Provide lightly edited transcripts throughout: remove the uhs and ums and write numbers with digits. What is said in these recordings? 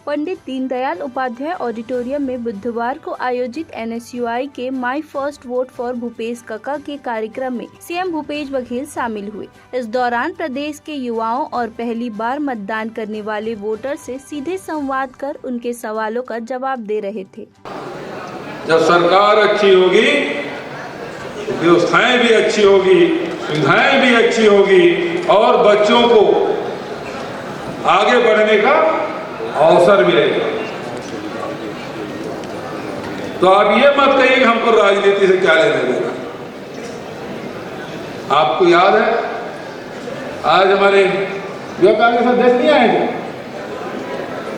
Pandit Deendayal Upadhyay auditorium में बुधवार को आयोजित NSUI के माई फर्स्ट वोट फॉर भूपेश काका के कार्यक्रम में सीएम भूपेश बघेल शामिल हुए। इस दौरान प्रदेश के युवाओं और पहली बार मतदान करने वाले वोटर से सीधे संवाद कर उनके सवालों का जवाब दे रहे थे। जब सरकार अच्छी होगी, व्यवस्थाएं भी अच्छी होगी, सुविधाएं भी अच्छी होगी और बच्चों को आगे बढ़ने का अवसर मिलेगा। तो आप ये मत कहिए कि हमको राजनीति से क्या लेना देना। आपको याद है आज हमारे युवा कांग्रेस अध्यक्ष नहीं आए थे,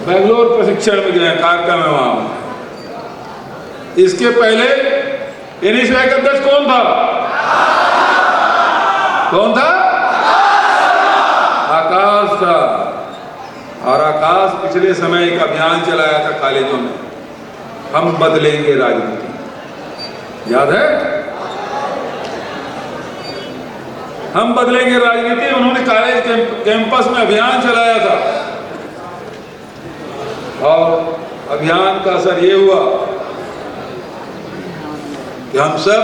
बेंगलोर प्रशिक्षण में गए, कार्यक्रम में वहां। इसके पहले NSUI का अध्यक्ष कौन था? कौन था? आकाश था। और आकाश पिछले समय एक अभियान चलाया था कॉलेजों में, हम बदलेंगे राजनीति। याद है? हम बदलेंगे राजनीति। उन्होंने कॉलेज कैंपस में अभियान चलाया था और अभियान का असर ये हुआ कि हम सब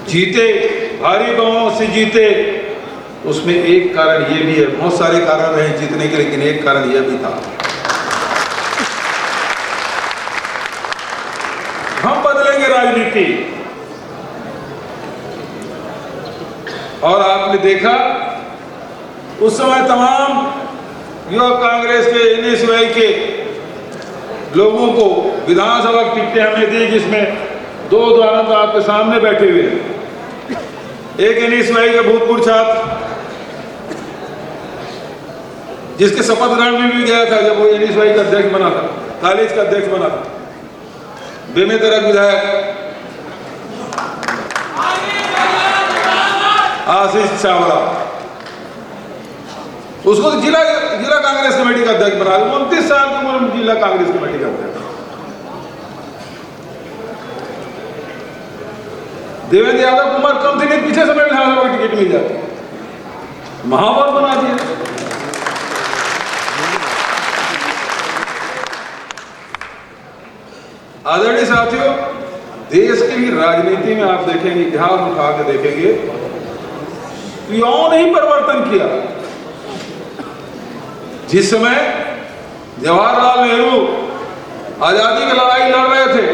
जीते, भारी बहुमत से जीते। उसमें एक कारण ये भी है, बहुत सारे कारण रहे जीतने के, लेकिन एक कारण यह भी था, हम बदलेंगे राजनीति। और आपने देखा उस समय तमाम युवा कांग्रेस के, NSUI के लोगों को विधानसभा टिकटें हमने दी, जिसमें दो उदाहरण तो आपके सामने बैठे हुए हैं। एक NSUI का भूतपूर्व छात्र जिसके शपथ ग्रहण में भी गया था जब वो NSUI का अध्यक्ष बना था, कॉलेज का अध्यक्ष बना था, बेमेतरक विधायक आशीष चावड़ा, उसको जिला कांग्रेस कमेटी का अध्यक्ष बना दिया। 29 साल की उम्र में जिला कांग्रेस कमेटी का अध्यक्ष। देवेंद्र यादव की उम्र कम थी, नहीं पीछे समय विधानसभा की टिकट मिल जाती, महापौर बना दिया। आदरणीय साथियों, देश की राजनीति में आप देखेंगे, इतिहास उठा के देखेंगे, युवाओं ने ही परिवर्तन किया। जिस समय जवाहरलाल नेहरू आजादी की लड़ाई लड़ रहे थे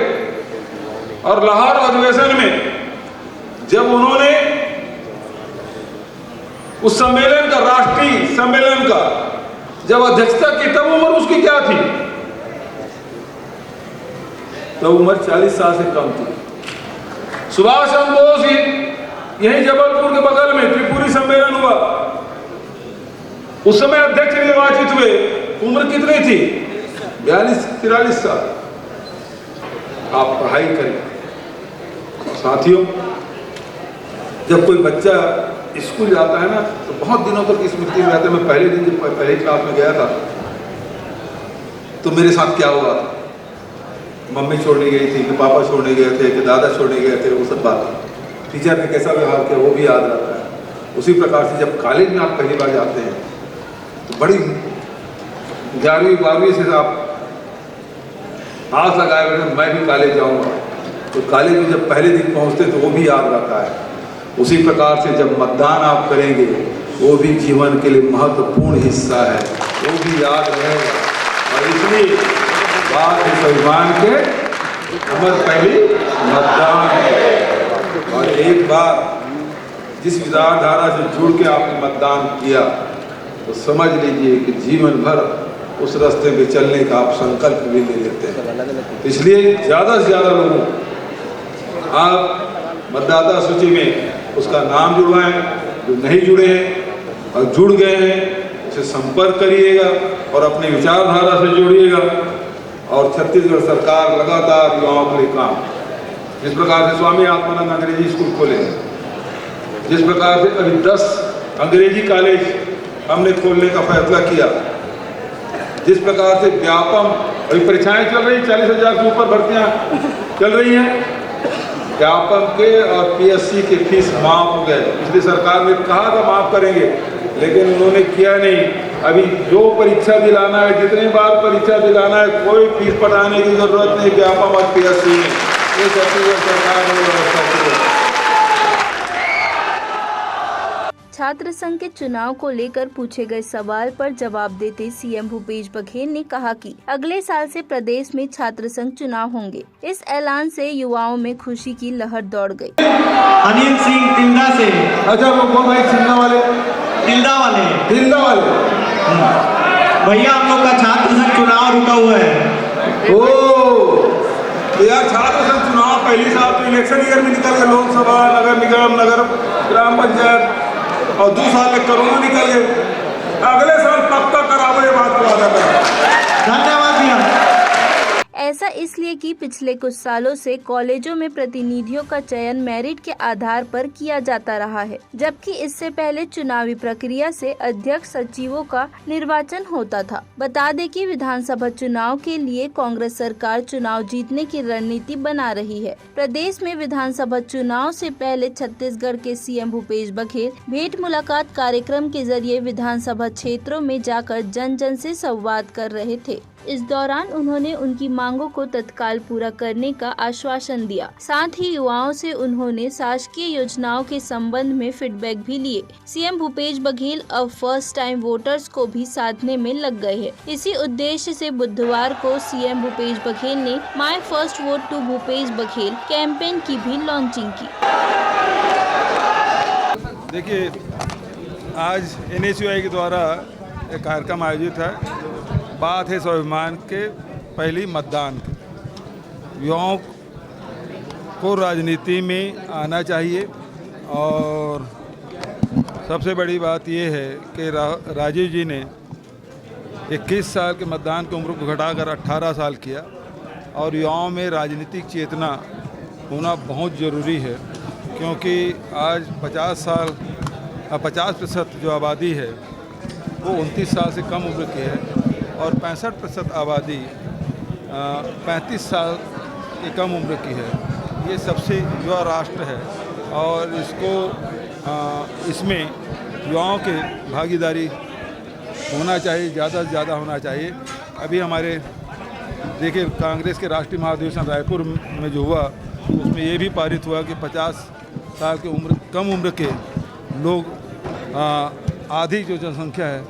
और लाहौर अधिवेशन में जब उन्होंने उस सम्मेलन का, राष्ट्रीय सम्मेलन का जब अध्यक्षता की, तब उम्र उसकी क्या थी? तो उम्र 40 साल से कम थी। सुभाष चंद्र बोस यही जबलपुर के बगल में त्रिपुरी सम्मेलन हुआ, उस समय अध्यक्ष निर्वाचित हुए, उम्र कितनी थी? 42-43 साल। आप पढ़ाई करें साथियों। जब कोई बच्चा स्कूल जाता है ना, तो बहुत दिनों तक स्मृति में रहता है। मैं पहले दिन जब पहली क्लास में गया था तो मेरे साथ क्या हुआ था, मम्मी छोड़ने गई थी कि पापा छोड़ने गए थे कि दादा छोड़ने गए थे, वो सब बात। टीचर ने कैसा व्यवहार किया वो भी याद रहता है। उसी प्रकार से जब कॉलेज में आप पहली बार जाते हैं तो बड़ी 11वीं 12वीं से आप आस लगाए बैठे मैं भी कॉलेज जाऊंगा, तो कॉलेज में जब पहले दिन पहुंचते तो वो भी याद रहता है। उसी प्रकार से जब मतदान आप करेंगे वो भी जीवन के लिए महत्वपूर्ण हिस्सा है, वो भी याद रहेगा। और इसलिए बात है संविधान के, उम्र पहली मतदान है। और एक बार जिस विचारधारा से जुड़ के आपने मतदान किया तो समझ लीजिए कि जीवन भर उस रास्ते में चलने का आप संकल्प भी ले लेते हैं। इसलिए ज़्यादा से ज़्यादा लोगों आप मतदाता सूची में उसका नाम जुड़वाएं, जो नहीं जुड़े हैं और जुड़ गए हैं उसे संपर्क करिएगा और अपनी विचारधारा से जोड़िएगा। और छत्तीसगढ़ सरकार लगातार युवाओं के लिए काम, जिस प्रकार से स्वामी आत्मानंद अंग्रेजी स्कूल खोले, जिस प्रकार से अभी 10 अंग्रेजी कॉलेज हमने खोलने का फैसला किया, जिस प्रकार से व्यापम अभी परीक्षाएं चल रही, 40,000 से ऊपर भर्तियां चल रही हैं, व्यापम के और PSC के फीस माफ हो गए। पिछली सरकार ने कहा था माफ करेंगे, लेकिन उन्होंने किया नहीं। अभी जो परीक्षा दिलाना है, जितनी बार परीक्षा दिलाना है, कोई फीस पटाने की जरूरत नहीं। ज्ञापन मत PSC में ये छत्तीसगढ़ सरकार ने व्यवस्था की है। छात्र संघ के चुनाव को लेकर पूछे गए सवाल पर जवाब देते सीएम भूपेश बघेल ने कहा कि अगले साल से प्रदेश में छात्र संघ चुनाव होंगे। इस ऐलान से युवाओं में खुशी की लहर दौड़ गई। अनिल सिंह तिल्दा से। अच्छा, वो भाई तिल्दा वाले भैया, हम लोग का छात्र संघ चुनाव रुका हुआ है। तो यार, छात्र संघ चुनाव पहली साल तो इलेक्शन ईयर में निकल गए, लोकसभा, नगर निगम, नगर ग्राम पंचायत, और 2 साल में कोरोना निकल गए। अगले साल पक्का करावो, ये बात को वादा करें। धन्यवाद भैया। ऐसा इसलिए कि पिछले कुछ सालों से कॉलेजों में प्रतिनिधियों का चयन मेरिट के आधार पर किया जाता रहा है, जबकि इससे पहले चुनावी प्रक्रिया से अध्यक्ष सचिवों का निर्वाचन होता था। बता दें कि विधानसभा चुनाव के लिए कांग्रेस सरकार चुनाव जीतने की रणनीति बना रही है। प्रदेश में विधानसभा चुनाव से पहले छत्तीसगढ़ के सीएम भूपेश बघेल भेंट मुलाकात कार्यक्रम के जरिए विधानसभा क्षेत्रों में जाकर जन जन से संवाद कर रहे थे। इस दौरान उन्होंने उनकी मांगों को तत्काल पूरा करने का आश्वासन दिया। साथ ही युवाओं से उन्होंने शासकीय योजनाओं के संबंध में फीडबैक भी लिए। सीएम भूपेश बघेल अब फर्स्ट टाइम वोटर्स को भी साधने में लग गए हैं। इसी उद्देश्य से बुधवार को सीएम भूपेश बघेल ने my first vote to Bhupesh Baghel campaign की भी लॉन्चिंग की। देखिए, आज NSUI के द्वारा एक कार्यक्रम आयोजित है। बात है स्वाभिमान के पहली मतदान की। युवाओं को राजनीति में आना चाहिए, और सबसे बड़ी बात यह है कि राजीव जी ने 21 साल के मतदान की उम्र को घटाकर 18 साल किया, और युवाओं में राजनीतिक चेतना होना बहुत ज़रूरी है, क्योंकि आज 50% जो आबादी है वो 29 साल से कम उम्र की है, और 65% आबादी 35 साल की कम उम्र की है। ये सबसे युवा राष्ट्र है, और इसमें युवाओं के भागीदारी होना चाहिए, ज़्यादा से ज़्यादा होना चाहिए। अभी हमारे देखिए, कांग्रेस के राष्ट्रीय महाधिवेशन रायपुर में जो हुआ, उसमें ये भी पारित हुआ कि 50 साल की कम उम्र के लोग, आधी जो जनसंख्या है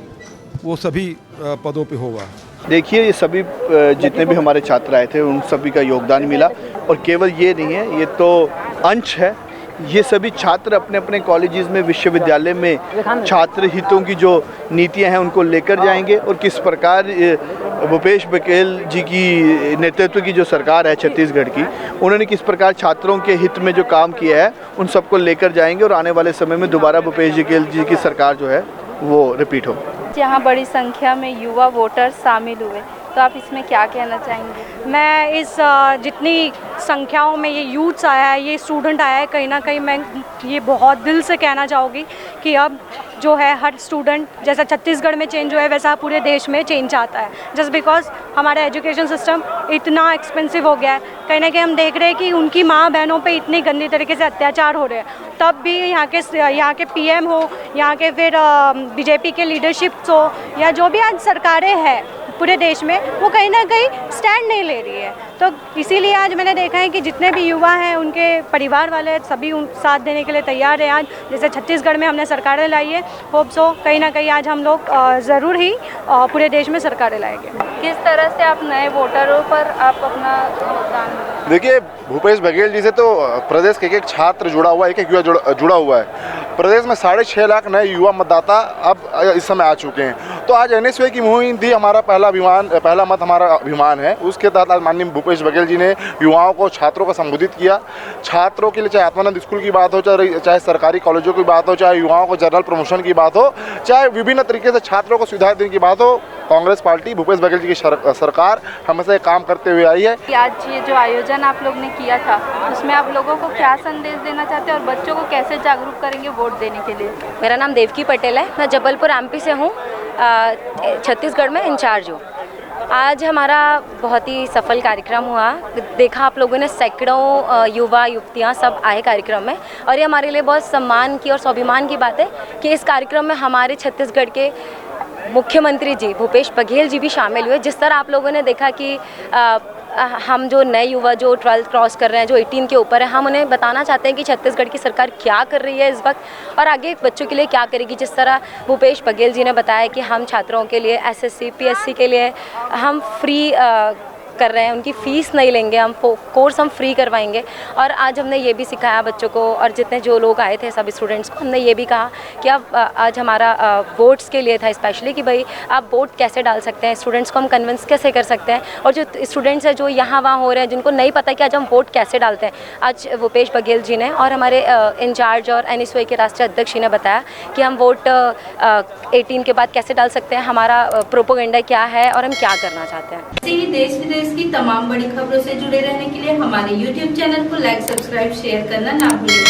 वो सभी पदों पे होगा। देखिए, ये सभी जितने भी हमारे छात्र आए थे उन सभी का योगदान मिला, और केवल ये नहीं है, ये तो अंश है। ये सभी छात्र अपने अपने कॉलेजेस में, विश्वविद्यालय में छात्र हितों की जो नीतियां हैं उनको लेकर जाएंगे, और किस प्रकार भूपेश बघेल जी की नेतृत्व की जो सरकार है छत्तीसगढ़ की, उन्होंने किस प्रकार छात्रों के हित में जो काम किया है उन सबको लेकर जाएंगे, और आने वाले समय में दोबारा भूपेश बघेल जी की सरकार जो है वो रिपीट हो। यहाँ बड़ी संख्या में युवा वोटर शामिल हुए, तो आप इसमें क्या कहना चाहेंगे? मैं इस जितनी संख्याओं में ये यूथ्स आया है, ये स्टूडेंट आया है, कहीं ना कहीं मैं ये बहुत दिल से कहना चाहूँगी कि अब जो है हर स्टूडेंट, जैसा छत्तीसगढ़ में चेंज हुआ है वैसा पूरे देश में चेंज आता है। जस्ट बिकॉज हमारा एजुकेशन सिस्टम इतना एक्सपेंसिव हो गया है, कहीं ना कहीं हम देख रहे हैं कि उनकी माँ बहनों पे इतनी गंदी तरीके से अत्याचार हो रहे हैं, तब भी यहाँ के PM हो, यहाँ के फिर BJP के लीडरशिप्स हो, या जो भी आज सरकारें हैं पूरे देश में, वो कहीं ना कहीं स्टैंड नहीं ले रही है। तो इसीलिए आज मैंने देखा है कि जितने भी युवा हैं, उनके परिवार वाले सभी साथ देने के लिए तैयार हैं। आज जैसे छत्तीसगढ़ में हमने सरकारें लाई है, होप सो कहीं ना कहीं आज हम लोग ज़रूर ही पूरे देश में सरकारें लाएंगे। किस तरह से आप नए वोटरों पर आप अपना योगदान? देखिए, भूपेश बघेल जी से तो प्रदेश के एक छात्र जुड़ा हुआ है, एक युवा जुड़ा हुआ है। प्रदेश में 6.5 लाख नए युवा मतदाता अब इस समय आ चुके हैं। तो आज NSUI की मुहिम थी, हमारा पहला मत हमारा अभिमान है। उसके तहत आज माननीय भूपेश बघेल जी ने युवाओं को, छात्रों को संबोधित किया। छात्रों के लिए चाहे आत्मानंद स्कूल की बात हो, चाहे सरकारी कॉलेजों की बात हो, चाहे युवाओं को जनरल प्रमोशन की बात हो, चाहे विभिन्न तरीके से छात्रों को सुविधाएं देने की बात हो, कांग्रेस पार्टी, भूपेश बघेल जी की सरकार हमेशा काम करते हुए आई है। आज ये जो आयोजन आप लोग ने किया था, उसमें आप लोगों को क्या संदेश देना चाहते हैं, और बच्चों को कैसे जागरूक करेंगे वोट देने के लिए? मेरा नाम देवकी पटेल है, मैं जबलपुर MP से हूँ, छत्तीसगढ़ में इंचार्ज हूँ। आज हमारा बहुत ही सफल कार्यक्रम हुआ। देखा आप लोगों ने, सैकड़ों युवा युवतियाँ सब आए कार्यक्रम में, और ये हमारे लिए बहुत सम्मान की और स्वाभिमान की बात है कि इस कार्यक्रम में हमारे छत्तीसगढ़ के मुख्यमंत्री जी भूपेश बघेल जी भी शामिल हुए। जिस तरह आप लोगों ने देखा कि हम जो नए युवा जो 12th क्रॉस कर रहे हैं, जो 18 के ऊपर है, हम उन्हें बताना चाहते हैं कि छत्तीसगढ़ की सरकार क्या कर रही है इस वक्त और आगे बच्चों के लिए क्या करेगी। जिस तरह भूपेश बघेल जी ने बताया कि हम छात्रों के लिए SSC PSC के लिए हम फ्री कर रहे हैं, उनकी फ़ीस नहीं लेंगे, हम कोर्स हम फ्री करवाएंगे। और आज हमने ये भी सिखाया बच्चों को, और जितने जो लोग आए थे सभी स्टूडेंट्स को हमने ये भी कहा कि अब आज हमारा वोट्स के लिए था स्पेशली कि भाई आप वोट कैसे डाल सकते हैं, स्टूडेंट्स को हम कन्विंस कैसे कर सकते हैं। और जो स्टूडेंट्स हैं जो यहाँ वहाँ हो रहे हैं, जिनको नहीं पता कि आज हम वोट कैसे डालते हैं, आज भूपेश बघेल जी ने और हमारे इंचार्ज और NSUI के राष्ट्रीय अध्यक्ष जी ने बताया कि हम वोट 18 के बाद कैसे डाल सकते हैं, हमारा प्रोपोगेंडा क्या है और हम क्या करना चाहते हैं। ऐसे ही देश विदेश की तमाम बड़ी खबरों से जुड़े रहने के लिए हमारे YouTube चैनल को लाइक, सब्सक्राइब, शेयर करना ना भूलें।